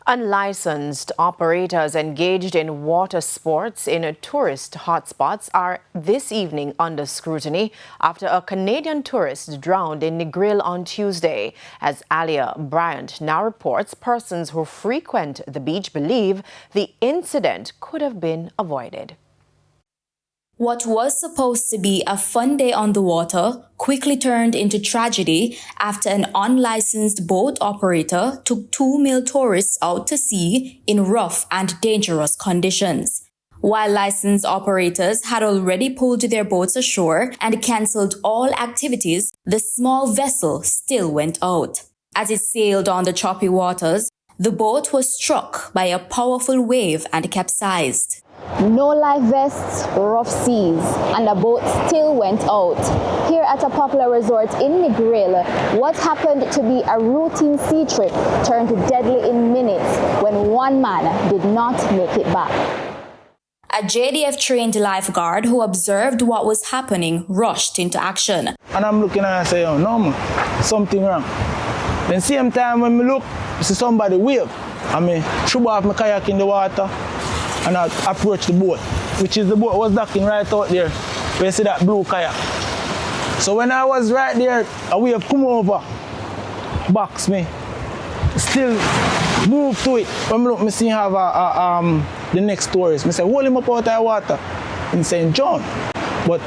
Unlicensed operators engaged in water sports in tourist hotspots are this evening under scrutiny after a Canadian tourist drowned in Negril on Tuesday. As Alia Bryant now reports, persons who frequent the beach believe the incident could have been avoided. What was supposed to be a fun day on the water quickly turned into tragedy after an unlicensed boat operator took 2 male tourists out to sea in rough and dangerous conditions. While licensed operators had already pulled their boats ashore and cancelled all activities, the small vessel still went out. As it sailed on the choppy waters, the boat was struck by a powerful wave and capsized. No life vests, rough seas, and the boat still went out. Here at a popular resort in Negril, what happened to be a routine sea trip turned deadly in minutes when one man did not make it back. A JDF-trained lifeguard who observed what was happening rushed into action. And I'm looking and I say, oh no man, something wrong. Then same time when I look, I see somebody wave. I mean, shoot off my kayak in the water and I approach the boat, which is the boat was docking right out there, where you see that blue kayak. So when I was right there, a wave come over, box me, still move to it. When I look, I see have the next tourist. I say, hold him up out of the water in St. John. But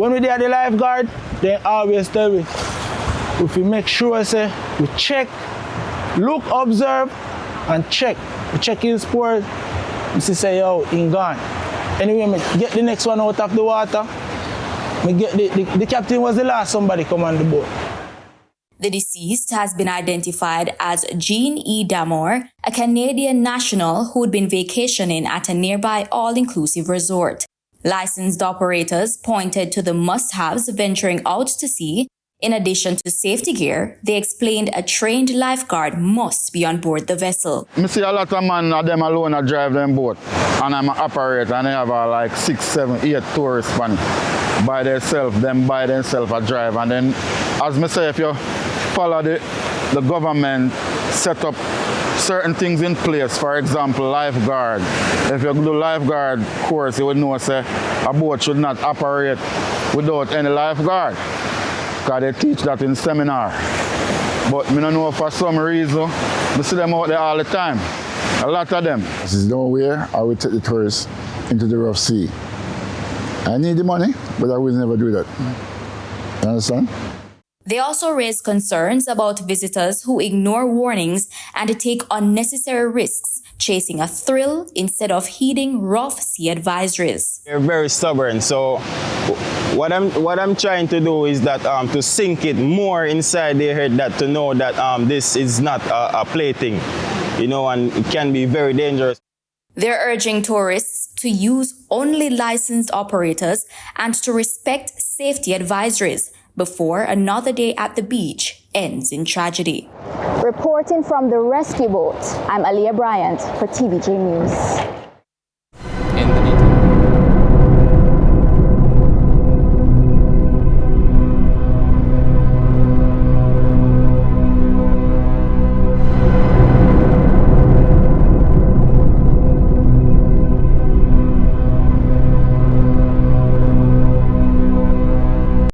when we there the lifeguard, they always tell me, if we make sure, say, we check, look, observe, and check. We check his sport. I say, yo, he gone. Anyway, I get the next one out of the water. I get the captain was the last somebody come on the boat. The deceased has been identified as Jean E. Damore, a Canadian national who'd been vacationing at a nearby all-inclusive resort. Licensed operators pointed to the must-haves venturing out to sea. In addition to safety gear, they explained a trained lifeguard must be on board the vessel. I see a lot of men, them alone, I drive them boat. And I'm an operator, and they have like 6, 7, 8 tourists by themselves. Them by themselves I drive. And then, as I say, if you follow the government set up certain things in place, for example, lifeguard. If you do lifeguard course, you would know say a boat should not operate without any lifeguard. Because they teach that in seminar. But I don't know for some reason, I see them out there all the time. A lot of them. This is nowhere I will take the tourists into the rough sea. I need the money, but I will never do that. You understand? They also raised concerns about visitors who ignore warnings and take unnecessary risks, chasing a thrill instead of heeding rough sea advisories. They're very stubborn, so what I'm trying to do is that to sink it more inside their head, that to know that this is not a plaything, you know, and it can be very dangerous. They're urging tourists to use only licensed operators and to respect safety advisories before another day at the beach ends in tragedy. Reporting from the rescue boat, I'm Alia Bryant for TVJ News.